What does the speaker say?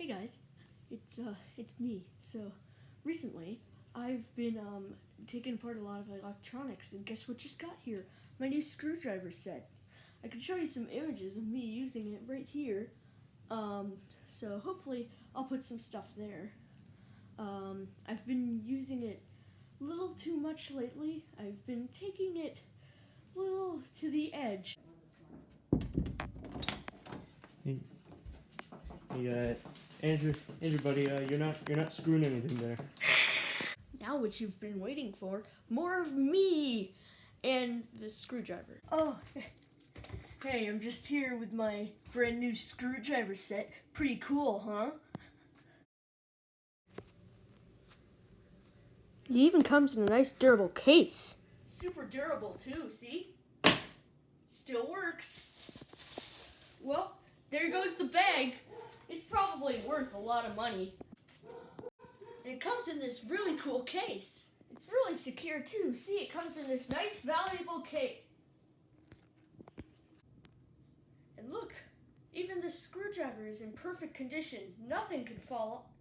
Hey guys, it's me. So recently I've been taking apart a lot of electronics, and guess what just got here? My new screwdriver set. I can show you some images of me using it right here. So hopefully I'll put some stuff there. I've been using it a little too much lately. I've been taking it a little to the edge. Hey, Andrew, buddy, you're not screwing anything there. Now what you've been waiting for, more of me and the screwdriver. Oh, hey, I'm just here with my brand new screwdriver set. Pretty cool, huh? It even comes in a nice durable case. Super durable too, see? Still works. Well, there goes the bag. It's probably worth a lot of money. And it comes in this really cool case. It's really secure too. See, it comes in this nice, valuable case. And look, even the screwdriver is in perfect condition. Nothing could fall